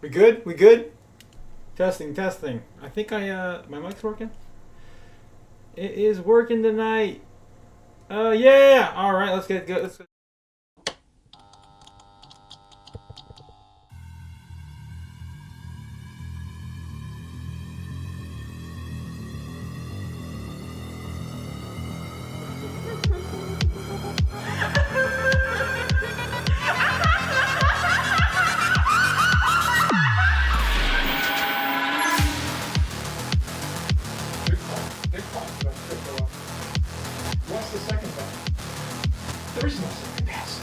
We good? We good? Testing, testing. I think my mic's working. It is working tonight. Yeah. All right, let's get good. Let's. What's the second button? There is no second pass.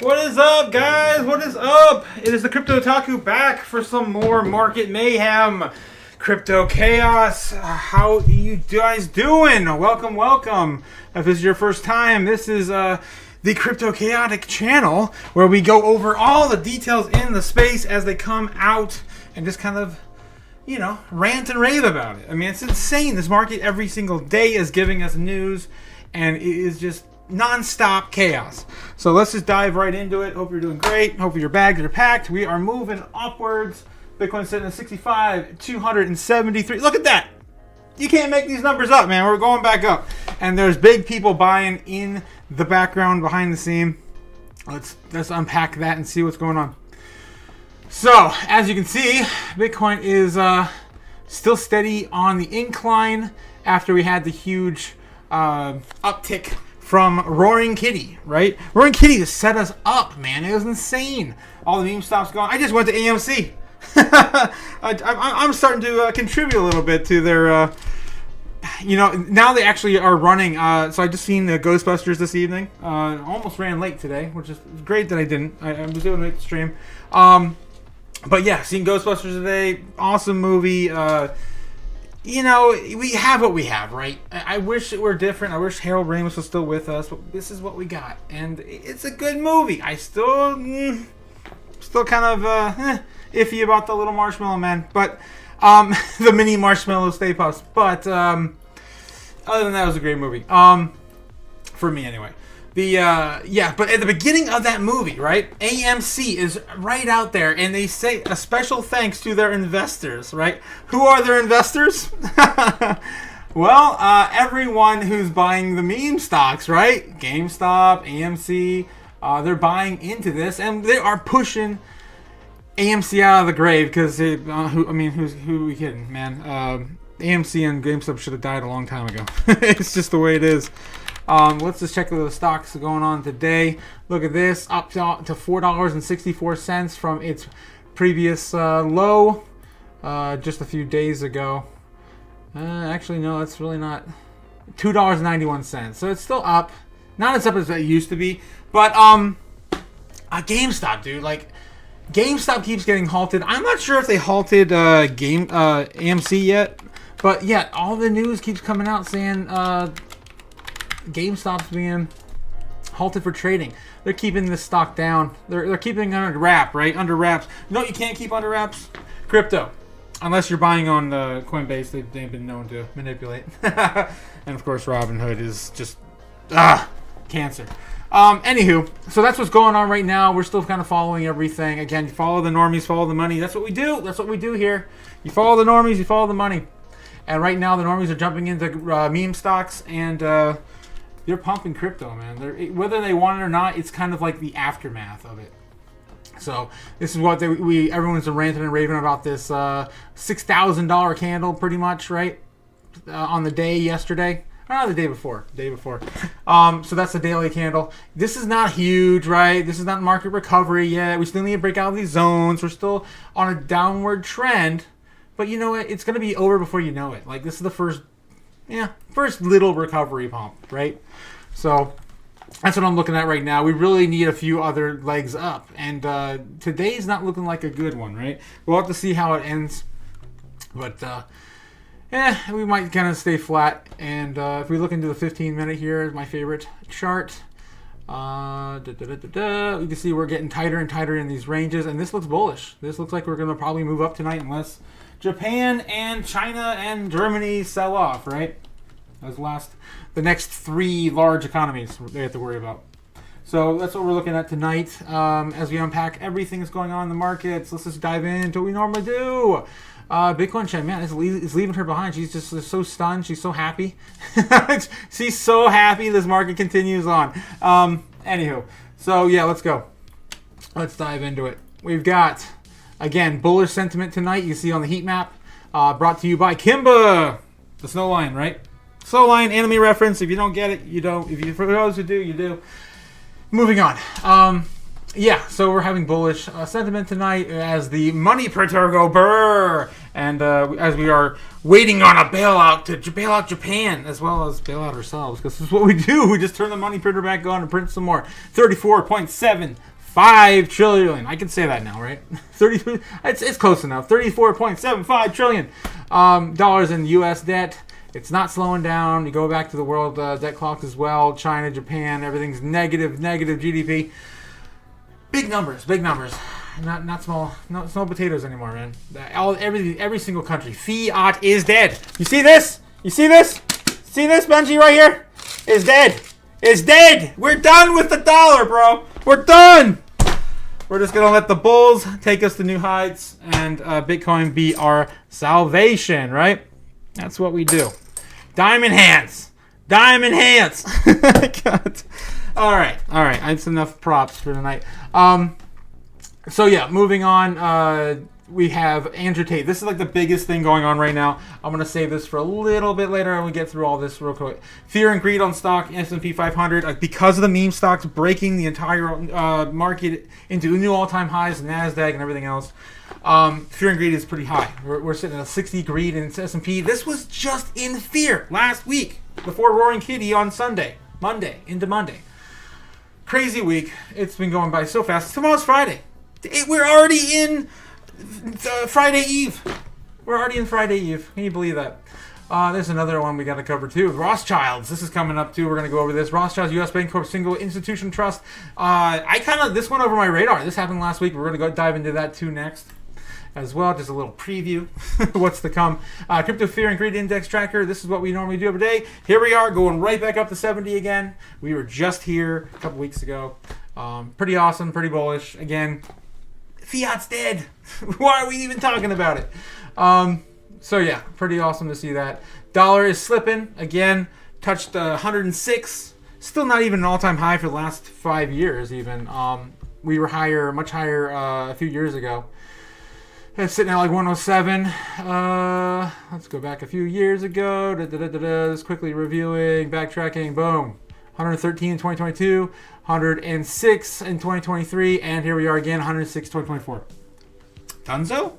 What is up, guys? What is up? It is the Crypto Otaku back for some more market mayhem. Crypto Chaos. How are you guys doing? Welcome, welcome. If this is your first time, this is the Crypto Chaotic channel where we go over all the details in the space as they come out and just kind of, you know, rant and rave about it. I mean, it's insane. This market every single day is giving us news, and it is just non-stop chaos. So let's just dive right into it. Hope you're doing great. Hope your bags are packed. We are moving upwards. Bitcoin sitting at 65, 273. Look at that. You can't make these numbers up, man. We're going back up. And there's big people buying in the background behind the scene. Let's unpack that and see what's going on. So, as you can see, Bitcoin is still steady on the incline after we had the huge uptick from Roaring Kitty, right? Roaring Kitty just set us up, man. It was insane. All the meme stops going. I just went to AMC. I'm starting to contribute a little bit to their, you know, now they actually are running. So I just seen the Ghostbusters this evening. Almost ran late today, which is great that I didn't. I was able to make the stream. But yeah, seeing Ghostbusters today, awesome movie. You know, we have what we have, right? I wish it were different. I wish Harold Ramis was still with us, but this is what we got, and it's a good movie. I still kind of iffy about the little marshmallow man, but the mini marshmallow Stay Puffs. But other than that, it was a great movie. For me anyway. But at the beginning of that movie, right, AMC is right out there, and they say a special thanks to their investors, right? Who are their investors? Well, everyone who's buying the meme stocks, right? GameStop, AMC, they're buying into this, and they are pushing AMC out of the grave because who are we kidding, man? AMC and GameStop should have died a long time ago. It's just the way it is. Let's just check the stocks going on today. Look at this, up to $4.64 from its previous low just a few days ago. Actually, no, it's really not. $2.91. So it's still up. Not as up as it used to be. But GameStop, dude. Like, GameStop keeps getting halted. I'm not sure if they halted AMC yet. But yeah, all the news keeps coming out saying GameStop's being halted for trading. They're keeping this stock down. They're keeping it under wrap, right? Under wraps. No, you can't keep under wraps. Crypto. Unless you're buying on Coinbase, they've been known to manipulate. And of course, Robinhood is just cancer. Anywho, so that's what's going on right now. We're still kind of following everything. Again, you follow the normies, follow the money. That's what we do. That's what we do here. You follow the normies, you follow the money. And right now, the normies are jumping into meme stocks, and they're pumping crypto, man. Whether they want it or not, it's kind of like the aftermath of it. So this is what everyone's ranting and raving about, this $6,000 candle, pretty much, right? On the day yesterday. Or the day before. So that's the daily candle. This is not huge, right? This is not market recovery yet. We still need to break out of these zones. We're still on a downward trend. But you know what? It's going to be over before you know it. Like, this is the first little recovery pump, right? So that's what I'm looking at right now. We really need a few other legs up, and today's not looking like a good one, right? We'll have to see how it ends, but we might kind of stay flat. And if we look into the 15-minute here, my favorite chart, we can see we're getting tighter and tighter in these ranges, and this looks bullish. This looks like we're going to probably move up tonight unless Japan and China and Germany sell off, right? The next 3 large economies they have to worry about. So that's what we're looking at tonight. As we unpack everything that's going on in the markets, let's just dive into what we normally do. Bitcoin Chen, man, is leaving her behind. She's just so stunned. She's so happy. She's so happy this market continues on. Anywho, so yeah, let's go. Let's dive into it. We've got, again, bullish sentiment tonight. You see on the heat map, brought to you by Kimba, the snow lion, right? Snow lion, anime reference. If you don't get it, you don't. For those who do, you do. Moving on. Yeah, so we're having bullish sentiment tonight as the money printer go brrr, and as we are waiting on a bailout to bail out Japan as well as bail out ourselves, because this is what we do. We just turn the money printer back on and print some more. 34.75 trillion. I can say that now, right? It's close enough. 34.75 trillion dollars in U.S. debt. It's not slowing down. You go back to the world debt clocks as well. China, Japan, everything's negative GDP. Big numbers. Not small potatoes anymore, man. Every single country. Fiat is dead. You see this? See this, Benji, right here? Is dead. It's dead. We're done with the dollar, bro. We're done. We're just going to let the bulls take us to new heights and Bitcoin be our salvation, right? That's what we do. Diamond hands. God. All right. That's enough props for tonight. So yeah, moving on. We have Andrew Tate. This is like the biggest thing going on right now. I'm gonna save this for a little bit later, and we get through all this real quick. Fear and greed on stock S&P 500 because of the meme stocks breaking the entire market into new all-time highs, Nasdaq and everything else. Fear and greed is pretty high. We're sitting at a 60 greed in S&P. This was just in fear last week before Roaring Kitty on Monday into Monday. Crazy week. It's been going by so fast. Tomorrow's Friday. We're already in Friday Eve. Can you believe that? There's another one we got to cover too. Rothschilds. This is coming up too. We're going to go over this. Rothschilds U.S. Bancorp Single Institution Trust. This went over my radar. This happened last week. We're going to go dive into that too next as well. Just a little preview. What's to come. Crypto Fear and Greed Index Tracker. This is what we normally do every day. Here we are going right back up to 70 again. We were just here a couple weeks ago. Pretty awesome. Pretty bullish. Again, fiat's dead. Why are we even talking about it? So yeah, pretty awesome to see that. Dollar is slipping. Again, touched 106. Still not even an all-time high for the last 5 years even. We were much higher a few years ago. It's sitting at like 107. Let's go back a few years ago. Just quickly reviewing, backtracking. Boom. 113 in 2022, 106 in 2023, and here we are again, 106 in 2024. Dunzo?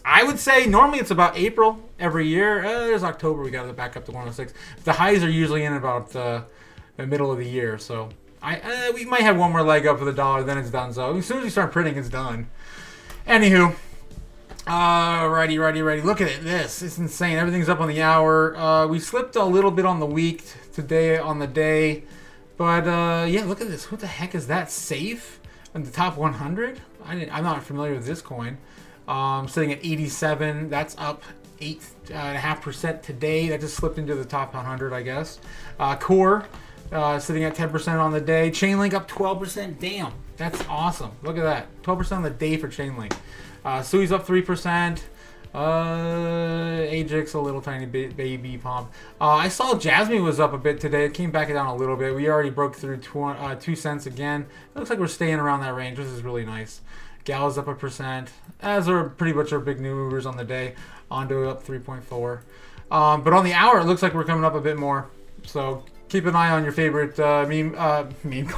I would say normally it's about April every year. There's October, we got to back up to 106. The highs are usually in about the middle of the year, so we might have one more leg up for the dollar, then it's Dunzo. As soon as we start printing, it's done. Anywho. Righty. Look at it. It's insane. Everything's up on the hour. We slipped a little bit on the week today on the day. But, yeah, look at this. What the heck is that? Safe? In the top 100? I'm not familiar with this coin. Sitting at 87. That's up 8.5% today. That just slipped into the top 100, I guess. Core, sitting at 10% on the day. Chainlink up 12%. Damn. That's awesome. Look at that. 12% on the day for Chainlink. Sui's up 3%. Ajax, a little tiny baby pump. I saw Jasmine was up a bit today. It came back down a little bit. We already broke through 2 cents again. It looks like we're staying around that range. This is really nice. Gal's up 1%. As are pretty much our big new movers on the day. Ondo up 3.4. But on the hour, it looks like we're coming up a bit more. So keep an eye on your favorite meme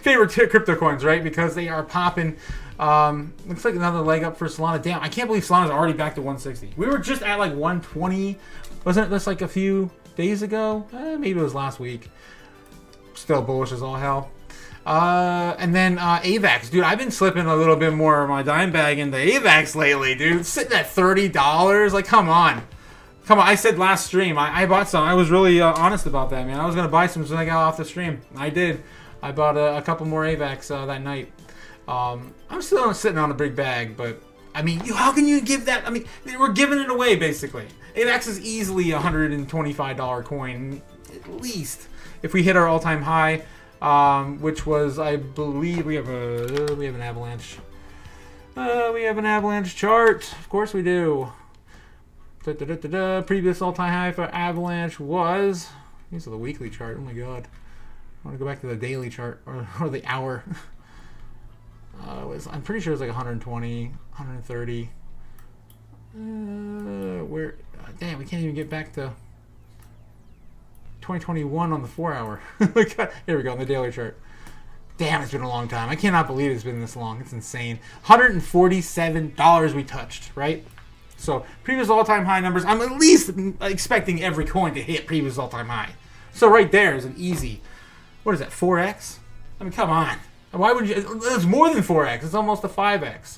favorite crypto coins, right? Because they are popping. Looks like another leg up for Solana. Damn, I can't believe Solana's already back to 160. We were just at like 120. Wasn't it this like a few days ago? Maybe it was last week. still bullish as all hell. And then AVAX, dude. I've been slipping a little bit more of my dime bag into AVAX lately, dude. Sitting at $30. Like, come on. I said last stream, I bought some. I was really honest about that, man. I was gonna buy some as soon as I got off the stream. I did. I bought a couple more AVAX that night. I'm still sitting on a big bag, but I mean, how can you give that? I mean, we're giving it away basically. AVAX is easily a $125 coin, at least, if we hit our all-time high. Which was, I believe, we have an avalanche. We have an avalanche chart. Of course we do. Previous all-time high for avalanche was. These are the weekly chart. Oh my god. I want to go back to the daily chart or the hour. I'm pretty sure it's like 120, 130. Damn, we can't even get back to 2021 on the 4-hour. Here we go on the daily chart. Damn, it's been a long time. I cannot believe it's been this long. It's insane. $147 we touched, right? So previous all-time high numbers. I'm at least expecting every coin to hit previous all-time high. So right there is an easy. What is that? 4x? I mean, come on. Why would you? It's more than 4x. It's almost a 5x.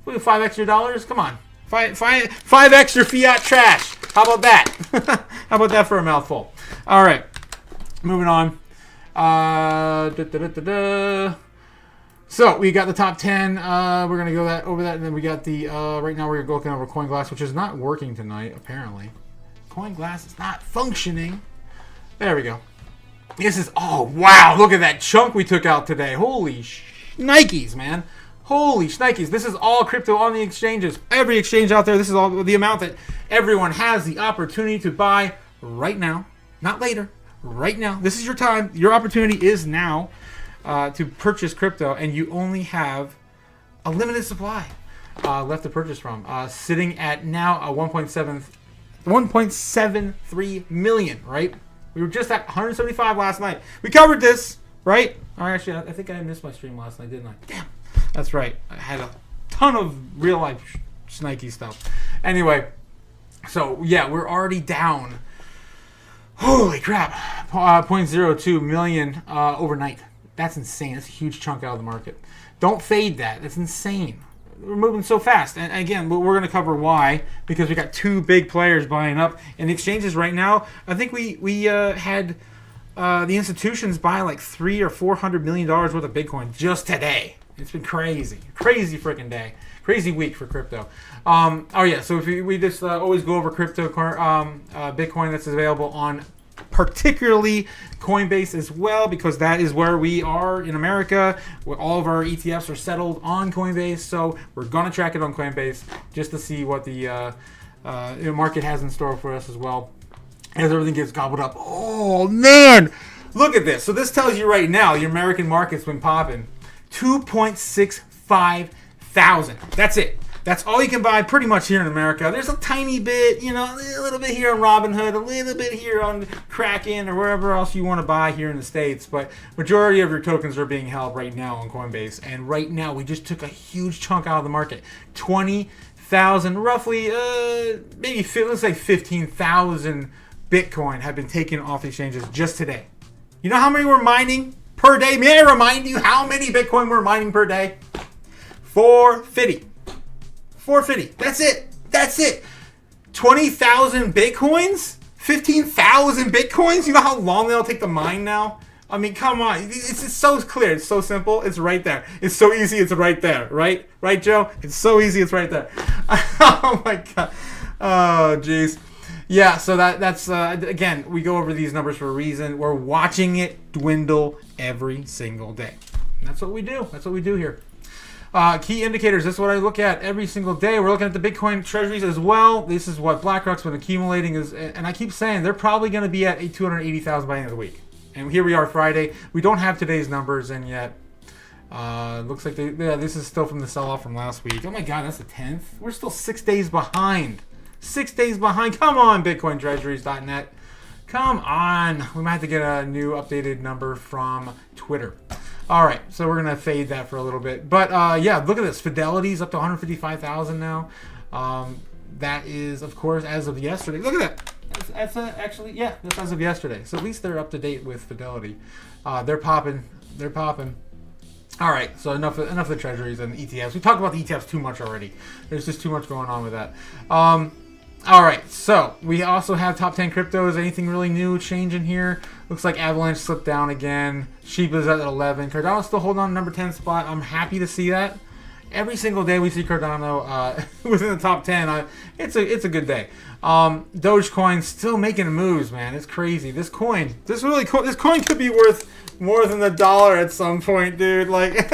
What, 5x your dollars? Come on. 5x your fiat trash. How about that? How about that for a mouthful? All right, moving on. So we got the top 10. We're gonna go over that, and then we got the. Right now we're looking over CoinGlass, which is not working tonight. Apparently, CoinGlass is not functioning. There we go. This is. Oh wow! Look at that chunk we took out today. Holy Nikes, man! Holy shnikes. This is all crypto on the exchanges. Every exchange out there, this is all the amount that everyone has the opportunity to buy right now. Not later. Right now. This is your time. Your opportunity is now to purchase crypto, and you only have a limited supply left to purchase from. Sitting at now a 1.73 million, right? We were just at 175 last night. We covered this, right? Actually, I think I missed my stream last night, didn't I? Damn. That's right. I had a ton of real life snaky stuff. Anyway, so yeah, we're already down. Holy crap. 0.02 million overnight. That's insane. That's a huge chunk out of the market. Don't fade that. That's insane. We're moving so fast. And again, we're going to cover why, because we got two big players buying up. And the exchanges right now, I think we had the institutions buy like $300 or $400 million worth of Bitcoin just today. It's been crazy. Crazy freaking day. Crazy week for crypto. Oh yeah, so if we just always go over crypto, Bitcoin that's available on particularly Coinbase as well, because that is where we are in America, where all of our ETFs are settled on Coinbase. So we're going to track it on Coinbase just to see what the market has in store for us as well, as everything gets gobbled up. Oh man, look at this. So this tells you right now your American market's been popping. 2.65 thousand. That's it. That's all you can buy pretty much here in America. There's a tiny bit, a little bit here on Robinhood, a little bit here on Kraken, or wherever else you want to buy here in the States. But majority of your tokens are being held right now on Coinbase. And right now, we just took a huge chunk out of the market. 20,000, roughly, maybe, let's say 15,000 Bitcoin have been taken off the exchanges just today. You know how many we're mining per day? May I remind you how many Bitcoin we're mining per day? 450. 450. That's it. 20,000 Bitcoins? 15,000 Bitcoins? You know how long they'll take to mine now? I mean, come on. It's so clear. It's so simple. It's right there. It's so easy. It's right there. Right? Right, Joe? It's so easy. It's right there. Oh, my God. Oh, jeez. Yeah, so that's again, we go over these numbers for a reason. We're watching it dwindle every single day. And that's what we do. That's what we do here. Key indicators. This is what I look at every single day. We're looking at the Bitcoin treasuries as well. This is what BlackRock's been accumulating. And I keep saying they're probably going to be at 280,000 by the end of the week. And here we are Friday. We don't have today's numbers in yet. Looks like this is still from the sell-off from last week. Oh my God, that's the 10th. We're still 6 days behind. 6 days behind. Come on, BitcoinTreasuries.net. Come on. We might have to get a new updated number from Twitter. All right, so we're going to fade that for a little bit. But, yeah, look at this. Fidelity's up to 155,000 now. That is, of course, as of yesterday. Look at that. actually, yeah, that's as of yesterday. So at least they're up to date with Fidelity. They're popping. They're popping. All right, so enough of the treasuries and ETFs. We talked about the ETFs too much already. There's just too much going on with that. All right, so we also have top 10 cryptos. Anything really new changing here? Looks like Avalanche slipped down again. Shiba's at 11. Cardano's still holding on to number 10 spot. I'm happy to see that. Every single day we see Cardano within the top 10. It's a good day. Dogecoin's still making moves, man. It's crazy. This coin could be worth more than $1 at some point, dude. Like,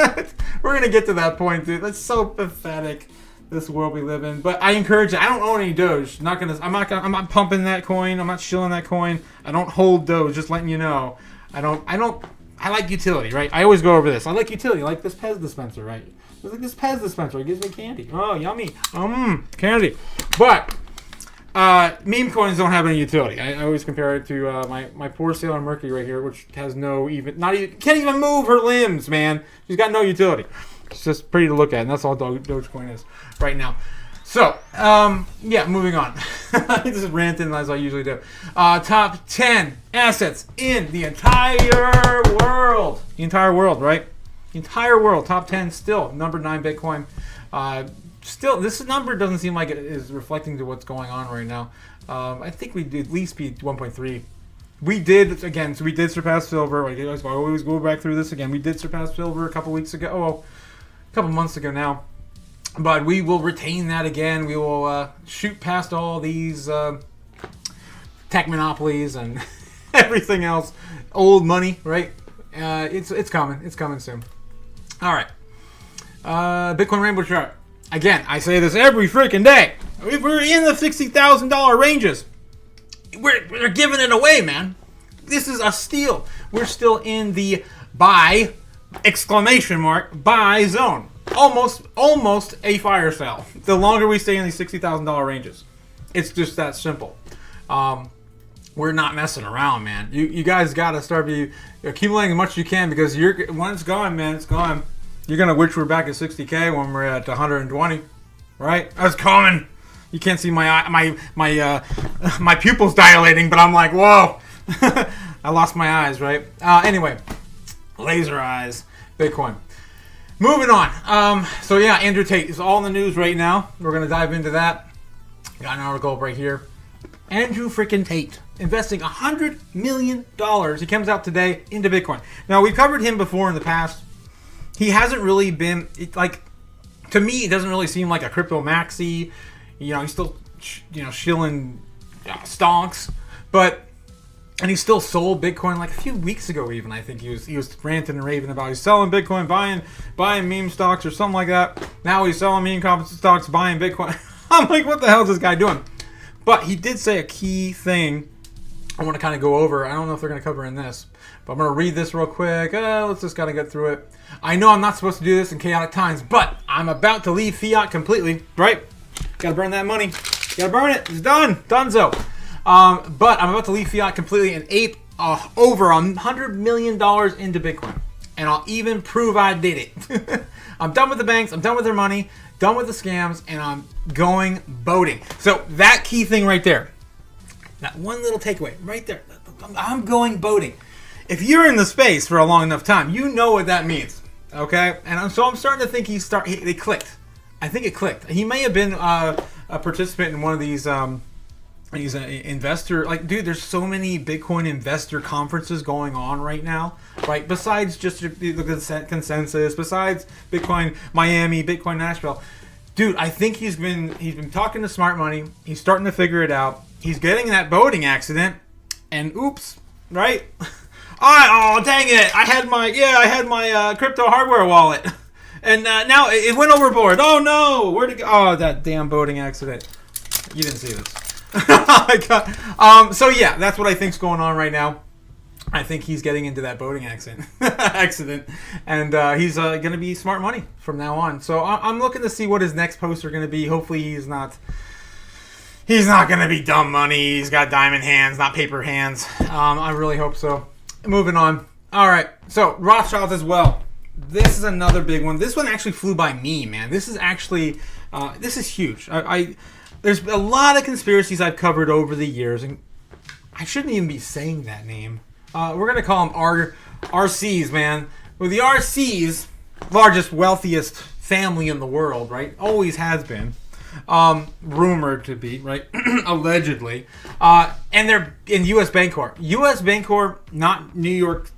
we're gonna get to that point, dude. That's so pathetic. This world we live in. But I encourage you. I don't own any Doge. I'm not pumping that coin. I'm not shilling that coin. I don't hold Doge. Just letting you know. I like utility, right? I always go over this. I like utility. I like this Pez dispenser, right? It's like this Pez dispenser. It gives me candy. Oh, yummy. Candy. But meme coins don't have any utility. I always compare it to my poor Sailor Mercury right here, which has can't even move her limbs, man. She's got no utility. It's just pretty to look at, and that's all Dogecoin is right now. So, yeah, moving on. This is ranting as I usually do. Top 10 assets in the entire world. The entire world, right? The entire world. Top 10 still. Number 9, Bitcoin. Still, this number doesn't seem like it is reflecting to what's going on right now. I think we did at least be 1.3. We did surpass silver. I always go back through this again. We did surpass silver a couple weeks ago. Oh, a couple months ago now. But we will retain that again. We will shoot past all these tech monopolies and everything else. Old money, right? It's coming. It's coming soon. All right. Bitcoin Rainbow chart. Again, I say this every freaking day. We're in the $60,000 ranges. We're giving it away, man. This is a steal. We're still in the buy, exclamation mark, buy zone. Almost a fire sale. The longer we stay in these $60,000 ranges. It's just that simple. We're not messing around, man. You guys got to start accumulating as much as you can, because when it's gone, man, it's gone. You're going to wish we're back at 60K when we're at 120, right? That's coming. You can't see my pupils dilating, but I'm like, whoa. I lost my eyes, right? Anyway, laser eyes, Bitcoin. Moving on. So yeah, Andrew Tate is all in the news right now. We're going to dive into that. Got an article right here. Andrew freaking Tate investing $100 million. He comes out today into Bitcoin. Now, we've covered him before in the past. He hasn't really been, to me, it doesn't really seem like a crypto maxi. He's still, shilling stonks. And he still sold Bitcoin like a few weeks ago even. I think he was ranting and raving about he's selling Bitcoin, buying meme stocks or something like that. Now he's selling meme stocks, buying Bitcoin. I'm like, what the hell is this guy doing? But he did say a key thing I want to kind of go over. I don't know if they're going to cover in this, but I'm going to read this real quick. Let's just kind of get through it. I know I'm not supposed to do this in chaotic times, but I'm about to leave fiat completely, right? Got to burn that money. Got to burn it. It's done. Donezo. But I'm about to leave fiat completely and ape over $100 million into Bitcoin. And I'll even prove I did it. I'm done with the banks. I'm done with their money. Done with the scams. And I'm going boating. So that key thing right there. That one little takeaway right there. I'm going boating. If you're in the space for a long enough time, you know what that means. Okay? And so I'm starting to think they clicked. I think it clicked. He may have been a participant in one of these he's an investor. Dude, there's so many Bitcoin investor conferences going on right now, right? Besides just the consensus, besides Bitcoin Miami, Bitcoin Nashville. Dude, I think he's been talking to smart money. He's starting to figure it out. He's getting that boating accident, and oops, right? Oh, dang it! I had my crypto hardware wallet, and now it went overboard. Oh no, where'd it go? Oh, that damn boating accident. You didn't see this. So yeah, that's what I think's going on right now. I think he's getting into that boating accident, and he's going to be smart money from now on. So I'm looking to see what his next posts are going to be. Hopefully he's not going to be dumb money. He's got diamond hands, not paper hands. I really hope so. Moving on. All right. So Rothschild as well. This is another big one. This one actually flew by me, man. This is actually this is huge. There's a lot of conspiracies I've covered over the years, I shouldn't even be saying that name. We're gonna call them RCs, man. Well, the RCs, largest, wealthiest family in the world, right? Always has been. Rumored to be, right? Allegedly. And they're in U.S. Bancorp. U.S. Bancorp, not New York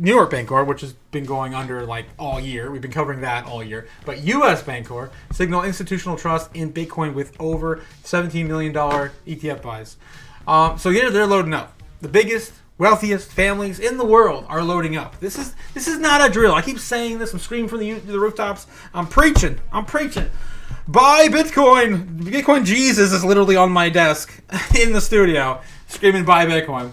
Bancorp, which has been going under like all year. We've been covering that all year. But U.S. Bancorp, signal institutional trust in Bitcoin with over $17 million ETF buys. So here they're loading up. The biggest, wealthiest families in the world are loading up. This is not a drill. I keep saying this. I'm screaming from the rooftops. I'm preaching. Buy Bitcoin. Bitcoin Jesus is literally on my desk in the studio, screaming buy Bitcoin.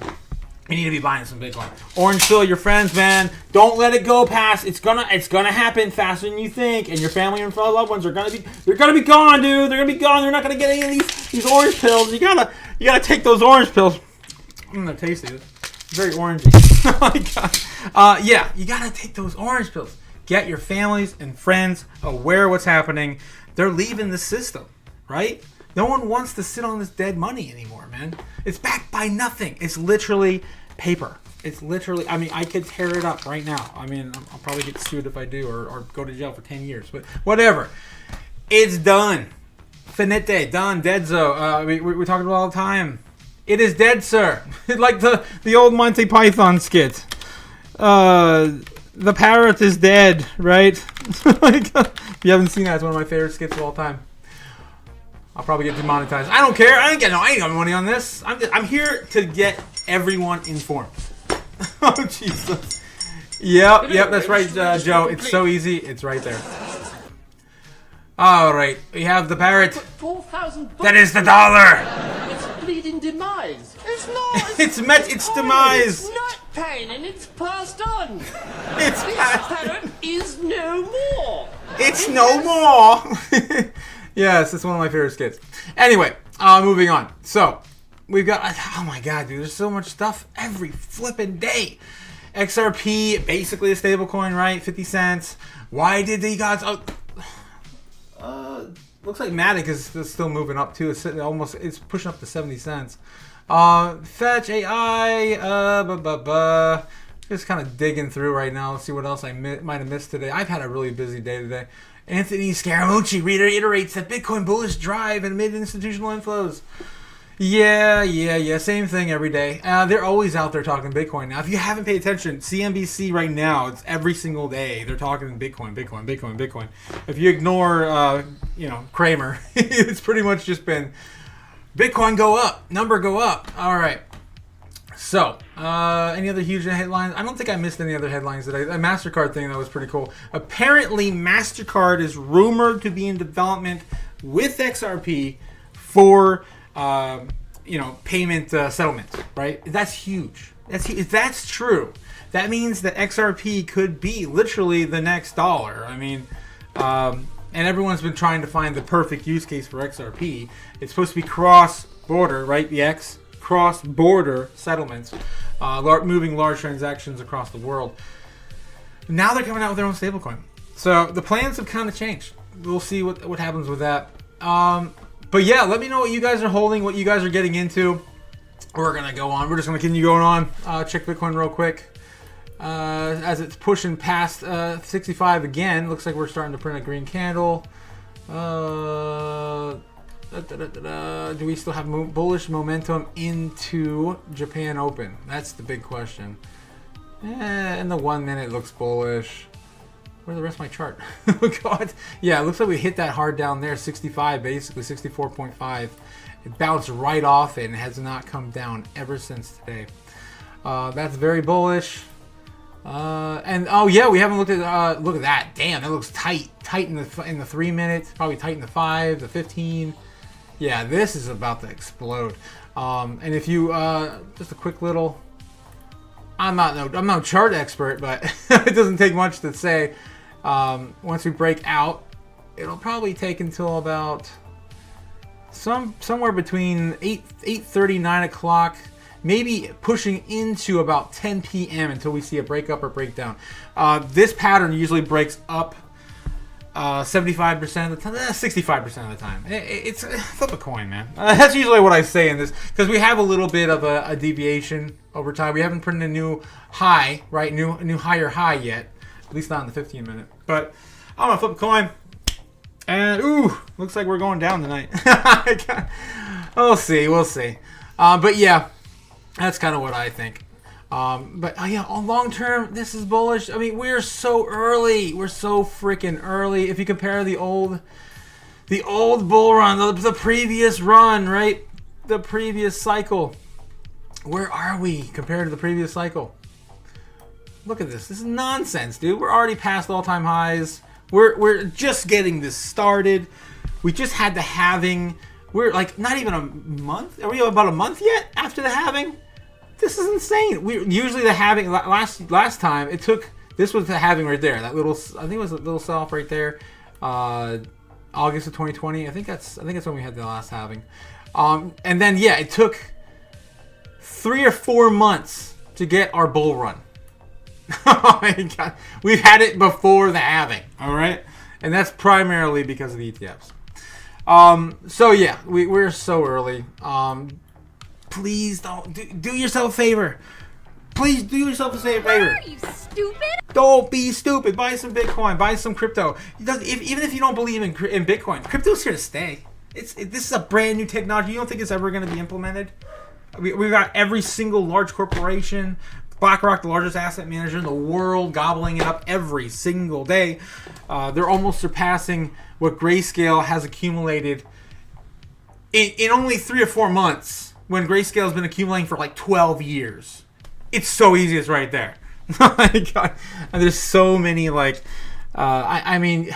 You need to be buying some Bitcoin. Orange pill your friends, man. Don't let it go past. It's gonna happen faster than you think, and your family and loved ones are gonna be gone, dude. They're gonna be gone. They're not gonna get any of these orange pills. You gotta take those orange pills. They're tasty. It's very orangey. Oh my god. Yeah, you gotta take those orange pills. Get your families and friends aware of what's happening. They're leaving the system, right? No one wants to sit on this dead money anymore, man. It's backed by nothing. It's literally paper. It's literally, I mean, I could tear it up right now. I mean, I'll probably get sued if I do or go to jail for 10 years, but whatever. It's done. Finite, done, deadzo. We talk about it all the time. It is dead, sir. Like the old Monty Python skit. The parrot is dead, right? Like, if you haven't seen that, it's one of my favorite skits of all time. I'll probably get demonetized. I don't care. I ain't got money on this. I'm here to get everyone informed. Oh, Jesus. Yep, that's right, Joe. It's so easy. It's right there. All right, we have the parrot. 4,000. That is the dollar. It's bleeding demise. It's not. It's demise. It's not pain, and it's passed on. It's This passed. parrot is no more. It's no more. Yes, it's one of my favorite skits. Anyway, moving on. So, we've got... Oh my god, dude. There's so much stuff every flippin' day. XRP, basically a stable coin, right? 50 cents. Why did they guys... looks like Matic is still moving up, too. It's pushing up to 70 cents. Fetch AI... Just kind of digging through right now. Let's see what else I might have missed today. I've had a really busy day today. Anthony Scaramucci reiterates that Bitcoin bullish drive amid institutional inflows. Yeah. Same thing every day. They're always out there talking Bitcoin. Now, if you haven't paid attention, CNBC right now, it's every single day. They're talking Bitcoin. If you ignore, Kramer, it's pretty much just been Bitcoin go up, number go up. All right. So, any other huge headlines? I don't think I missed any other headlines today. A MasterCard thing that was pretty cool. Apparently, MasterCard is rumored to be in development with XRP for, payment settlement, right? That's huge. If that's true, that means that XRP could be literally the next dollar. I mean, and everyone's been trying to find the perfect use case for XRP. It's supposed to be cross-border, right? The X. Cross-border settlements, moving large transactions across the world. Now they're coming out with their own stablecoin. So the plans have kind of changed. We'll see what happens with that. But yeah, let me know what you guys are holding, what you guys are getting into. We're going to go on. We're just going to continue going on. Check Bitcoin real quick. As it's pushing past 65 again. Looks like we're starting to print a green candle. Do we still have bullish momentum into Japan Open? That's the big question. In the 1 minute looks bullish. Where's the rest of my chart? Oh god. Yeah, it looks like we hit that hard down there, 65 basically, 64.5. It bounced right off it and has not come down ever since today. That's very bullish. And oh yeah, we haven't looked at look at that. Damn, that looks tight in the 3 minutes, probably tight in the 5, the 15. Yeah, this is about to explode. And if you just a quick little, I'm no chart expert, but it doesn't take much to say. Once we break out, it'll probably take until about somewhere between 8:30, 9 o'clock, maybe pushing into about 10 p.m. until we see a break up or breakdown. This pattern usually breaks up 75% of the time, 65% of the time. It's flip a coin, man. That's usually what I say in this, because we have a little bit of a deviation over time. We haven't printed a new high, right? New higher high yet, at least not in the 15 minute. But I'm gonna flip a coin, and ooh, looks like we're going down tonight. We'll see. But yeah, that's kind of what I think. But yeah, on long term, this is bullish. I mean, we're so early. We're so freaking early. If you compare the old bull run, the previous run, right? The previous cycle. Where are we compared to the previous cycle? Look at this. This is nonsense, dude. We're already past all-time highs. We're just getting this started. We just had the halving. We're like not even a month. Are we about a month yet after the halving? This is insane. We usually the halving last time it took. This was the halving right there. That little, I think it was a little sell-off right there. August of 2020. I think that's when we had the last halving. And then yeah, it took 3 or 4 months to get our bull run. Oh my god, we've had it before the halving. All right, and that's primarily because of the ETFs. So yeah, we're so early. Please don't do yourself a favor. Please do yourself a favor. Are you stupid? Don't be stupid. Buy some Bitcoin. Buy some crypto. Even if you don't believe in Bitcoin, crypto's here to stay. This is a brand new technology. You don't think it's ever going to be implemented? We've got every single large corporation, BlackRock, the largest asset manager in the world, gobbling it up every single day. They're almost surpassing what Grayscale has accumulated in only 3 or 4 months, when Grayscale has been accumulating for like 12 years. It's so easy. It's right there. Oh my God. And there's so many like, I mean,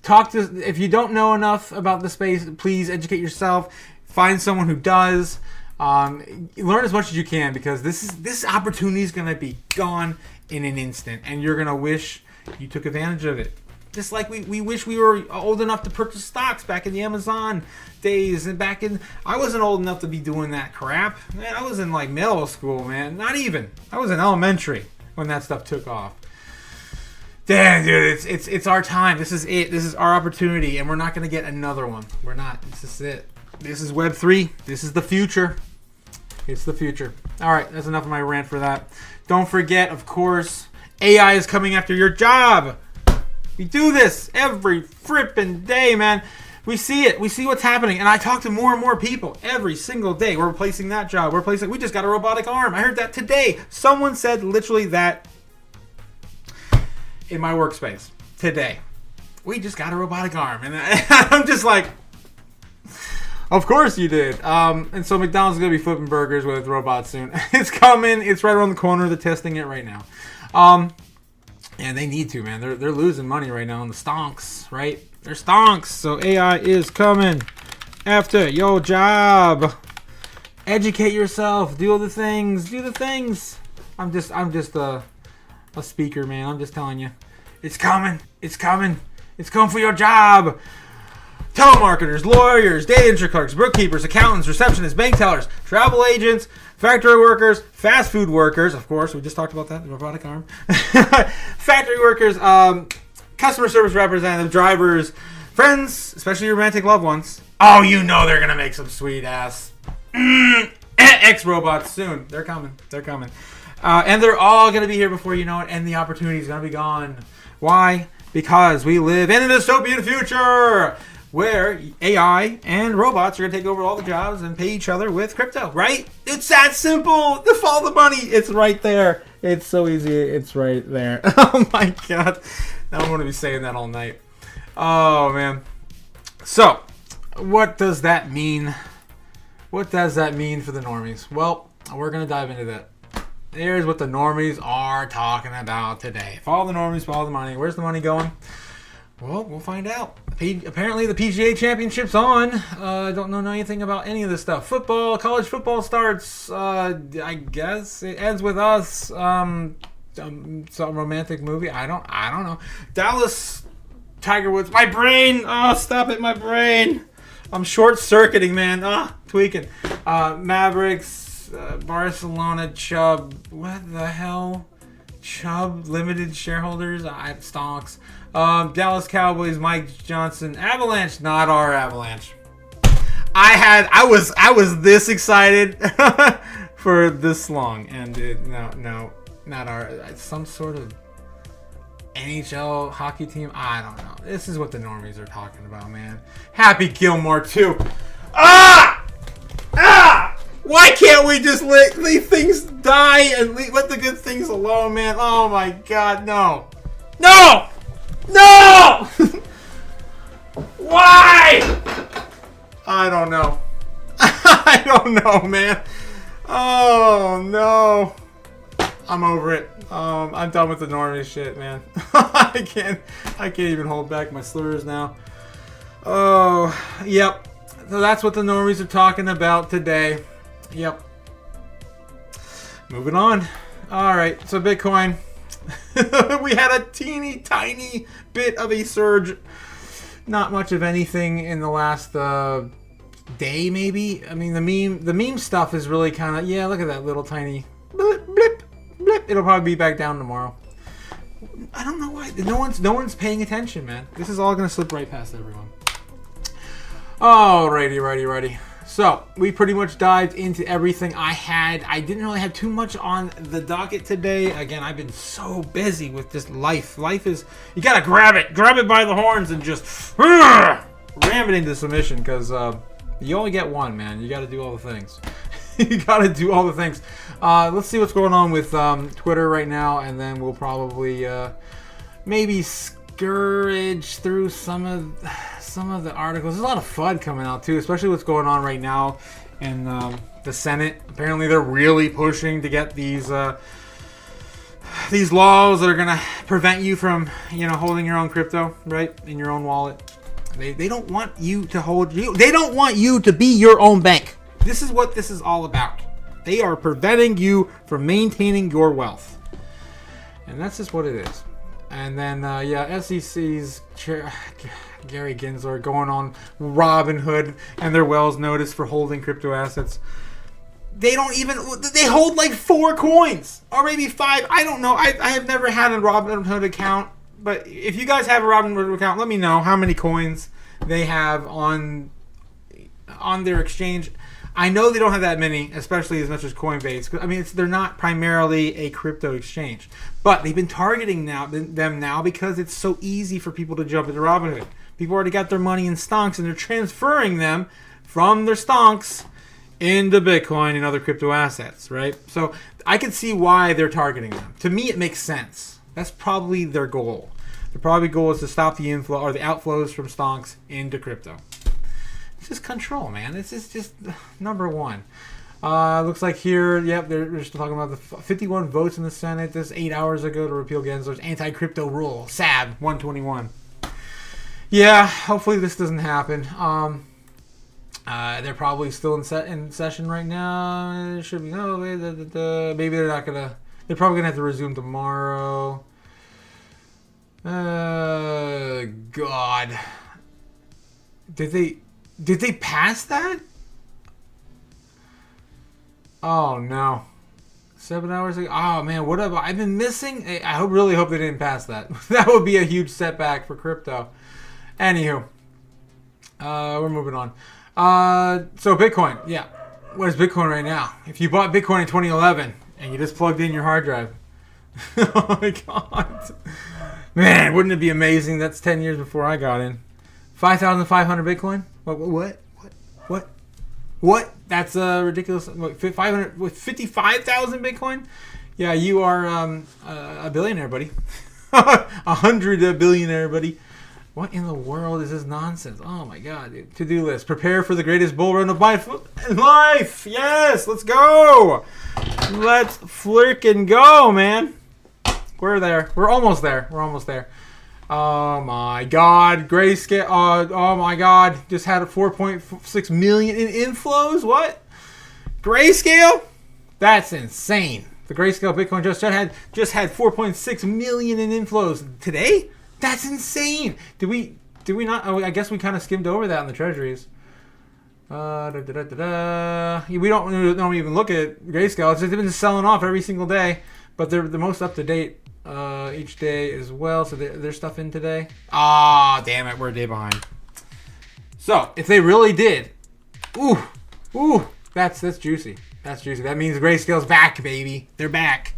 if you don't know enough about the space, please educate yourself. Find someone who does. Learn as much as you can, because this opportunity is going to be gone in an instant, and you're going to wish you took advantage of it. Just like we wish we were old enough to purchase stocks back in the Amazon days, and I wasn't old enough to be doing that crap. Man, I was in like middle school, man. Not even. I was in elementary when that stuff took off. Damn, dude, it's our time. This is it. This is our opportunity, and we're not going to get another one. We're not. This is it. This is Web3. This is the future. It's the future. All right, that's enough of my rant for that. Don't forget, of course, AI is coming after your job. We do this every frippin' day, man. We see it. We see what's happening. And I talk to more and more people every single day. We're replacing that job. We just got a robotic arm. I heard that today. Someone said literally that in my workspace today. We just got a robotic arm. And I'm just like, of course you did. And so McDonald's is going to be flipping burgers with robots soon. It's coming. It's right around the corner. They're testing it right now. And they need to, man. They're losing money right now on the stonks, right? They're stonks. So AI is coming after your job. Educate yourself. Do the things. Do the things. I'm just a speaker, man. I'm just telling you. It's coming. It's coming. It's coming for your job. Telemarketers, lawyers, data entry clerks, bookkeepers, accountants, receptionists, bank tellers, travel agents, factory workers, fast food workers, of course, we just talked about that, the robotic arm. Factory workers, customer service representatives, drivers, friends, especially your romantic loved ones. Oh, you know they're going to make some sweet ass X-robots soon. They're coming. They're coming. And they're all going to be here before you know it, and the opportunity is going to be gone. Why? Because we live in a dystopian future where AI and robots are going to take over all the jobs and pay each other with crypto, right? It's that simple. To follow the money, it's right there. It's so easy. It's right there. Oh my God. Now I'm going to be saying that all night. Oh man. So, what does that mean? What does that mean for the normies? Well, we're going to dive into that. Here's what the normies are talking about today. Follow the normies, follow the money. Where's the money going? Well, we'll find out. Apparently, the PGA Championship's on. I don't know anything about any of this stuff. Football, college football starts. I guess it ends with us. Some romantic movie. I don't know. Dallas, Tiger Woods. My brain. Oh, stop it, my brain. I'm short-circuiting, man. Tweaking. Mavericks, Barcelona, Chubb. What the hell? Chubb limited shareholders. Stonks. Dallas Cowboys. Mike Johnson. Avalanche. Not our Avalanche. I was this excited for this long, and no, not our. Some sort of NHL hockey team. I don't know. This is what the normies are talking about, man. Happy Gilmore too. Why can't we just let things die and let the good things alone, man? Oh my God, no. Why? I don't know. I don't know, man. Oh no. I'm over it. I'm done with the normie shit, man. I can't even hold back my slurs now. Oh, yep. So that's what the normies are talking about today. Yep. Moving on. All right. So Bitcoin, we had a teeny tiny bit of a surge. Not much of anything in the last day, maybe. I mean, the meme stuff is really kind of, yeah. Look at that little tiny blip, blip, blip. It'll probably be back down tomorrow. I don't know why. No one's paying attention, man. This is all gonna slip right past everyone. Alrighty. So, we pretty much dived into everything I had. I didn't really have too much on the docket today. Again, I've been so busy with this life. Life is, you gotta grab it by the horns and just ram it into submission, because you only get one, man. You gotta do all the things. Let's see what's going on with Twitter right now, and then we'll probably maybe scourge through some of the articles. There's a lot of FUD coming out too, especially what's going on right now in the Senate. Apparently, they're really pushing to get these laws that are gonna prevent you from, holding your own crypto, right, in your own wallet. They don't want you to hold you. They don't want you to be your own bank. This is what this is all about. They are preventing you from maintaining your wealth, and that's just what it is. And then, SEC's chair, Gary Gensler, going on Robinhood and their Wells notice for holding crypto assets. They hold like 4 coins or maybe 5. I don't know. I have never had a Robinhood account, but if you guys have a Robinhood account, let me know how many coins they have on their exchange. I know they don't have that many, especially as much as Coinbase. I mean, they're not primarily a crypto exchange, but they've been targeting them now because it's so easy for people to jump into Robinhood. People already got their money in stonks, and they're transferring them from their stonks into Bitcoin and other crypto assets, right? So I can see why they're targeting them. To me, it makes sense. That's probably their goal. Their probably goal is to stop the inflow or the outflows from stonks into crypto. It's just control, man. This is just number one. Looks like here, yep, they're still talking about the 51 votes in the Senate. This 8 hours ago to repeal Gensler's anti-crypto rule. SAB 121. Yeah, hopefully this doesn't happen. They're probably still in session right now. It should be maybe they're not gonna. They're probably gonna have to resume tomorrow. God, did they pass that? Oh no, 7 hours ago. Oh man, what have I been missing? I really hope they didn't pass that. That would be a huge setback for crypto. Anywho, we're moving on. So Bitcoin, yeah. What is Bitcoin right now? If you bought Bitcoin in 2011 and you just plugged in your hard drive, oh my god, man, wouldn't it be amazing? That's 10 years before I got in. 5,500 Bitcoin? What? That's ridiculous. 500 with 55,000 Bitcoin? Yeah, you are a billionaire, buddy. 100 billionaire, buddy. What in the world is this nonsense? Oh my god, dude. To-do list. Prepare for the greatest bull run of my life. Yes, let's go. Let's frickin' go, man. We're there. We're almost there. Oh my god. Grayscale. Oh my god. Just had a 4.6 million in inflows. What? Grayscale? That's insane. The Grayscale Bitcoin just had 4.6 million in inflows today? That's insane. Did we not? Oh, I guess we kind of skimmed over that in the treasuries. We don't even look at Grayscale. It's just been selling off every single day. but they're the most up to date each day as well. So there's stuff in today. Ah, damn it, we're a day behind. So if they really did, ooh, that's juicy. That's juicy. That means Grayscale's back, baby. They're back.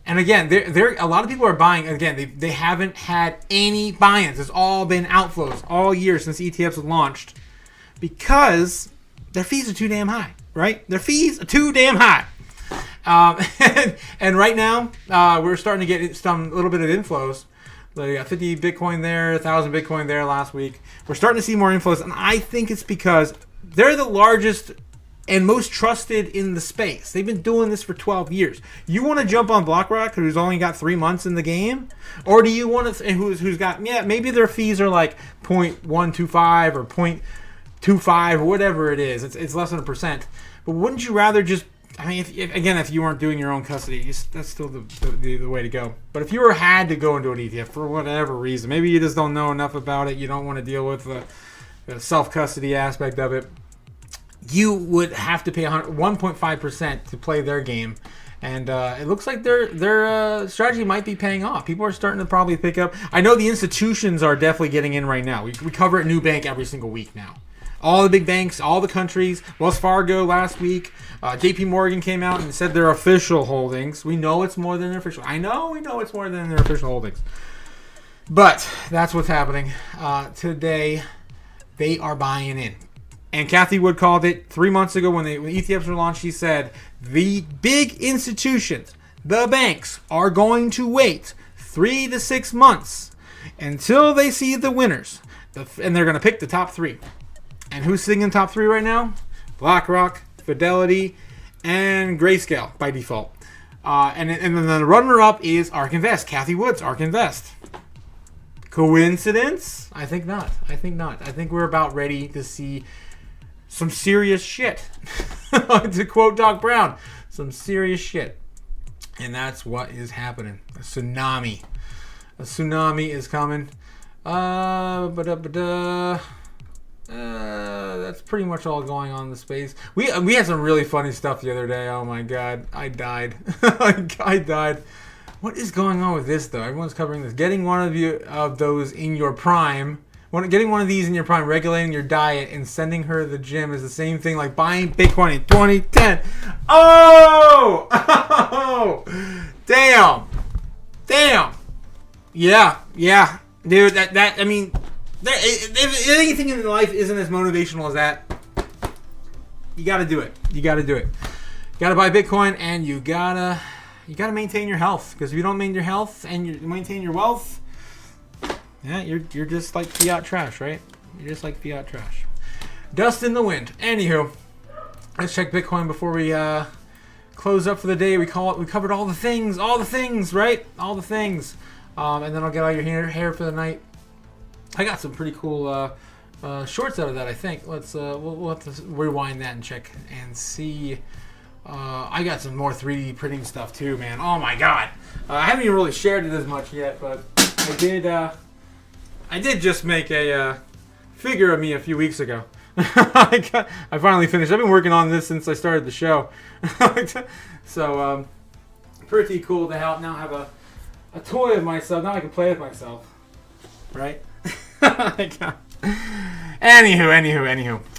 And again, they're a lot of people are buying. Again, they haven't had any buy-ins. It's all been outflows all year since ETFs have launched because their fees are too damn high, right? Their fees are too damn high. And right now, we're starting to get some little bit of inflows. They got 50 Bitcoin there, 1,000 Bitcoin there last week. We're starting to see more inflows, and I think it's because they're the largest and most trusted in the space. They've been doing this for 12 years. You want to jump on BlackRock, who's only got 3 months in the game? Or do you want to, who's got, maybe their fees are like 0.125 or 0.25 or whatever it is. It's less than 1%. But wouldn't you rather just, I mean, if you weren't doing your own custody, that's still the way to go. But if you had to go into an ETF for whatever reason, maybe you just don't know enough about it, you don't want to deal with the self-custody aspect of it, you would have to pay 1.5% to play their game. And it looks like their strategy might be paying off. People are starting to probably pick up. I know the institutions are definitely getting in right now. We cover a new bank every single week now. All the big banks, all the countries. Wells Fargo last week. JP Morgan came out and said their official holdings. We know it's more than their official. I know we know it's more than their official holdings. But that's what's happening. Today, they are buying in. And Cathie Wood called it 3 months ago when ETFs were launched. She said, the big institutions, the banks, are going to wait 3 to 6 months until they see the winners. And they're going to pick the top 3. And who's sitting in the top 3 right now? BlackRock, Fidelity, and Grayscale by default. And then the runner-up is ARK Invest. Cathie Wood's ARK Invest. Coincidence? I think not. I think we're about ready to see some serious shit. To quote Doc Brown, some serious shit. And that's what is happening. A tsunami. A tsunami is coming. That's pretty much all going on in the space. We had some really funny stuff the other day. Oh my god, I died. I died. What is going on with this though? Everyone's covering this. Getting one of those in your prime. Getting one of these in your prime, regulating your diet, and sending her to the gym is the same thing like buying Bitcoin in 2010. Oh! Damn. Yeah. Dude, I mean, if anything in life isn't as motivational as that, you gotta do it. You gotta buy Bitcoin, and you gotta maintain your health. Because if you don't maintain your health and you maintain your wealth, yeah, you're just like fiat trash, right? You're just like fiat trash. Dust in the wind. Anywho, let's check Bitcoin before we close up for the day. We covered all the things, right? All the things. And then I'll get all your hair for the night. I got some pretty cool shorts out of that, I think. Let's we'll have to rewind that and check and see. I got some more 3D printing stuff too, man. Oh my god. I haven't even really shared it as much yet, but I did just make a figure of me a few weeks ago. I finally finished. I've been working on this since I started the show. So, pretty cool to now have a toy of myself. Now I can play with myself. Right? Anywho.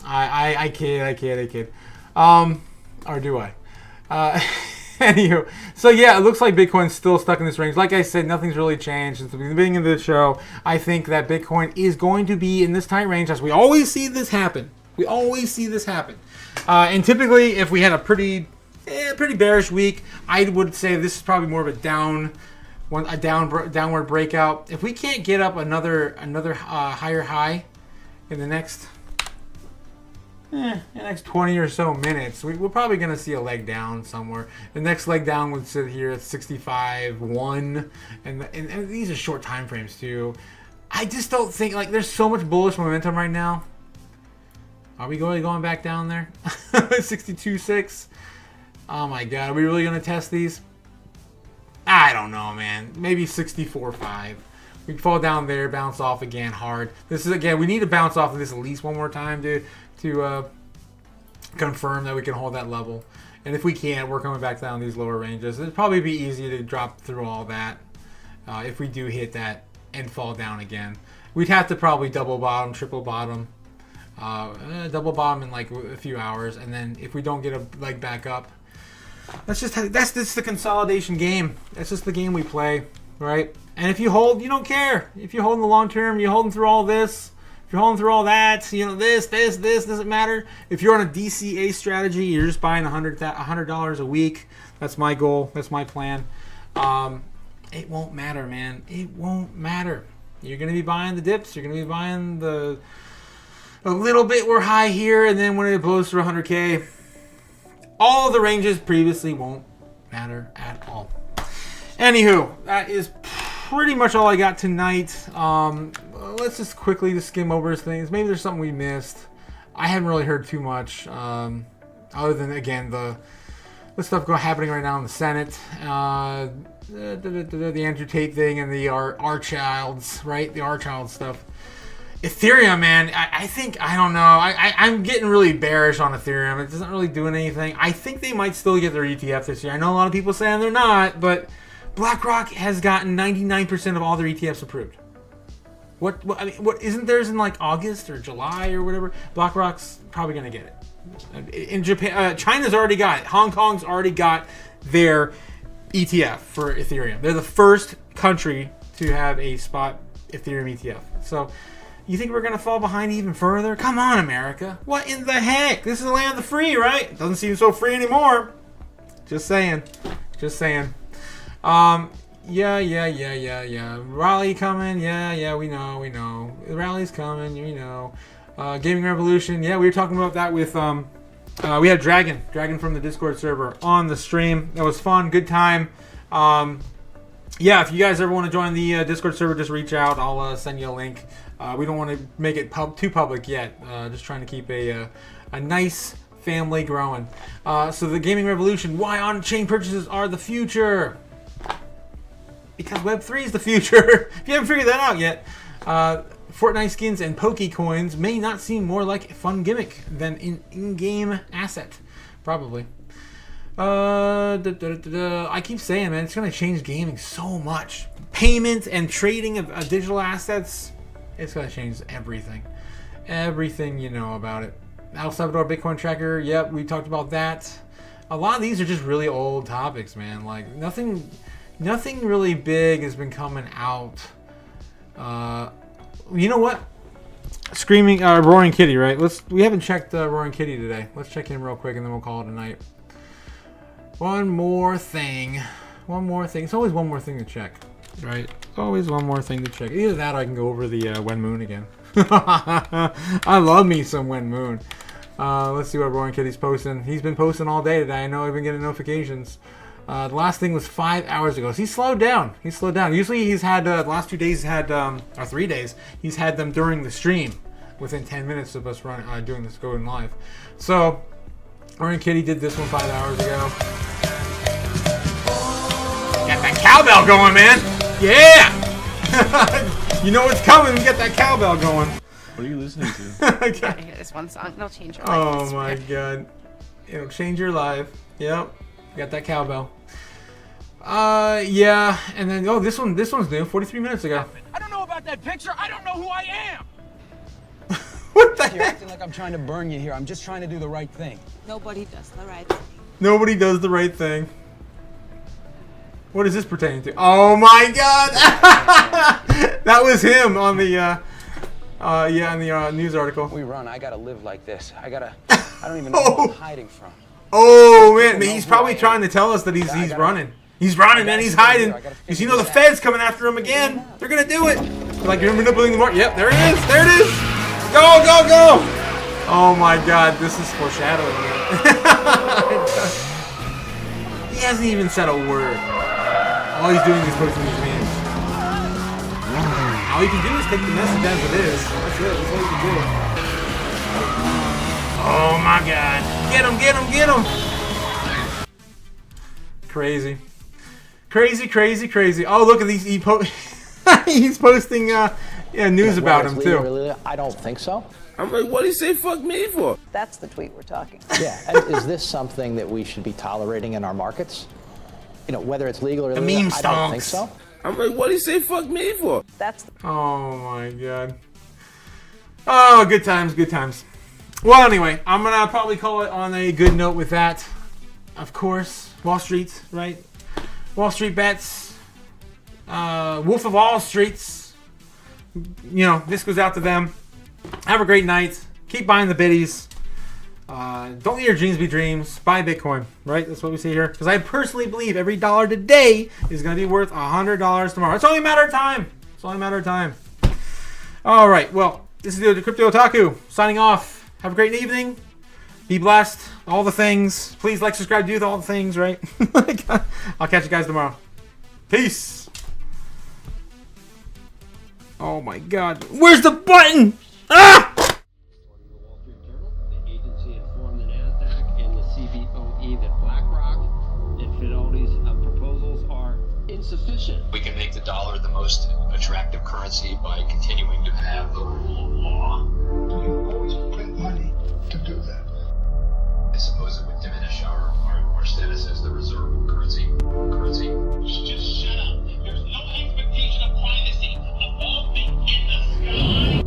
I kid. Or do I? Anywho, so yeah, it looks like Bitcoin's still stuck in this range. Like I said, nothing's really changed since the beginning of the show. I think that Bitcoin is going to be in this tight range, as we always see this happen. And typically, if we had a pretty bearish week, I would say this is probably more of a downward breakout. If we can't get up another higher high in the next 20 or so minutes, we're probably going to see a leg down somewhere. The next leg down would sit here at 65.1, and these are short time frames too. I just don't think, like, there's so much bullish momentum right now. Are we going back down there? 62.6. Oh my god, are we really going to test these? I don't know, man. Maybe 64.5. We fall down there, bounce off again hard. This is, again, we need to bounce off of this at least one more time, dude, to confirm that we can hold that level. And if we can't, we're coming back down these lower ranges. It'd probably be easy to drop through all that if we do hit that and fall down again. We'd have to probably double bottom, triple bottom, double bottom in like a few hours, and then if we don't get a leg back up, that's just the consolidation game. That's just the game we play, right? And if you hold, you don't care. If you hold in the long term, you're holding through all this. If you're holding through all that, you know, this doesn't matter. If you're on a DCA strategy, you're just buying $100 a week. That's my goal. That's my plan. It won't matter, man. It won't matter. You're gonna be buying the dips. You're gonna be buying a little bit. We're high here, and then when it blows through 100K, all of the ranges previously won't matter at all. Anywho, that is pretty much all I got tonight. Let's just quickly skim over things. Maybe there's something we missed. I haven't really heard too much, other than, again, the stuff happening right now in the Senate. The Andrew Tate thing and the our childs, right? The our child stuff. Ethereum, man, I don't know. I'm getting really bearish on Ethereum. It isn't really doing anything. I think they might still get their ETF this year. I know a lot of people saying they're not, but BlackRock has gotten 99% of all their ETFs approved. What isn't theirs in like August or July or whatever? BlackRock's probably gonna get it. In Japan, China's already got it. Hong Kong's already got their ETF for Ethereum. They're the first country to have a spot Ethereum ETF. So you think we're going to fall behind even further? Come on, America. What in the heck? This is the land of the free, right? It doesn't seem so free anymore. Just saying. Just saying. Yeah. Rally coming. Yeah, we know. The rally's coming, you know. Gaming Revolution. Yeah, we were talking about that with, we had Dragon from the Discord server on the stream. That was fun. Good time. Yeah, if you guys ever want to join the Discord server, just reach out. I'll send you a link. We don't want to make it too public yet. Just trying to keep a nice family growing. So the Gaming Revolution, why on-chain purchases are the future. Because Web3 is the future. If you haven't figured that out yet. Fortnite skins and Pokecoins may not seem more like a fun gimmick than an in-game asset. Probably. I keep saying, man, it's going to change gaming so much. Payment and trading of digital assets, it's going to change everything. Everything you know about it. El Salvador Bitcoin Tracker, yep, we talked about that. A lot of these are just really old topics, man. Like, nothing really big has been coming out. You know what? Roaring Kitty, right? We haven't checked Roaring Kitty today. Let's check in real quick and then we'll call it a night. One more thing. It's always one more thing to check, right? It's always one more thing to check. Either that or I can go over the Wen Moon again. I love me some Wen Moon. Let's see what Roaring Kitty's posting. He's been posting all day today. I know I've been getting notifications. The last thing was 5 hours ago. So he's slowed down. Usually he's had, the last 2 days or 3 days, he's had them during the stream within 10 minutes of us doing this going live. So, Roaring Kitty did this one 5 hours ago. Got that cowbell going, man. Yeah. You know what's coming. We got that cowbell going. What are you listening to? Okay. I hear this one song. It'll change your life. Oh my god. It'll change your life. Yep. Got that cowbell. Yeah. And then, this one's new. 43 minutes ago. I don't know about that picture. I don't know who I am. What the You're heck? acting like I'm trying to burn you here. I'm just trying to do the right thing. Nobody does the right thing. Nobody does the right thing. What is this pertaining to? Oh my god! That was him on the, in the news article. We run. I gotta live like this. I don't even know who I'm hiding from. Oh man, he's probably trying to tell us that he's running. He's running, man. He's hiding. Because you know the Fed's coming after him again. They're gonna do it. Like you're manipulating the market. Yep, there it is. There it is. Go, go, go. Oh my god, this is foreshadowing. He hasn't even said a word. All he's doing is posting these memes. All you can do is take the message as it is. That's it. That's all you can do. Oh my god. Get him, get him, get him. Crazy. Crazy, crazy, crazy. Oh, look at these. He's posting Yeah, news about him too. Really, I don't think so. I'm like, what do you say fuck me for? That's the tweet we're talking. Yeah, and is this something that we should be tolerating in our markets? You know, whether it's legal or illegal, meme I don't think so. I'm like, what do you say fuck me for? That's Oh my god. Oh, good times, good times. Well, anyway, I'm gonna probably call it on a good note with that. Of course, Wall Street, right? Wall Street bets. Wolf of all streets. You know, this goes out to them. Have a great night. Keep buying the biddies. Don't let your dreams be dreams. Buy Bitcoin, right? That's what we see here. Because I personally believe every dollar today is going to be worth $100 tomorrow. It's only a matter of time. It's only a matter of time. All right. Well, this is the Crypto Otaku signing off. Have a great evening. Be blessed. All the things. Please like, subscribe, do all the things, right? I'll catch you guys tomorrow. Peace. Oh my god. Where's the button? Ah! We can make the dollar the most attractive currency by continuing to have the rule of law. You always print money to do that. I suppose it would diminish our status as the reserve currency. Just shut up. There's no expectation of privacy above me in the sky.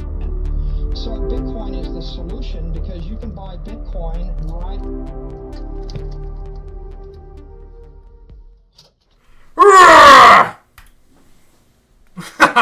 So Bitcoin is the solution because you can buy Bitcoin right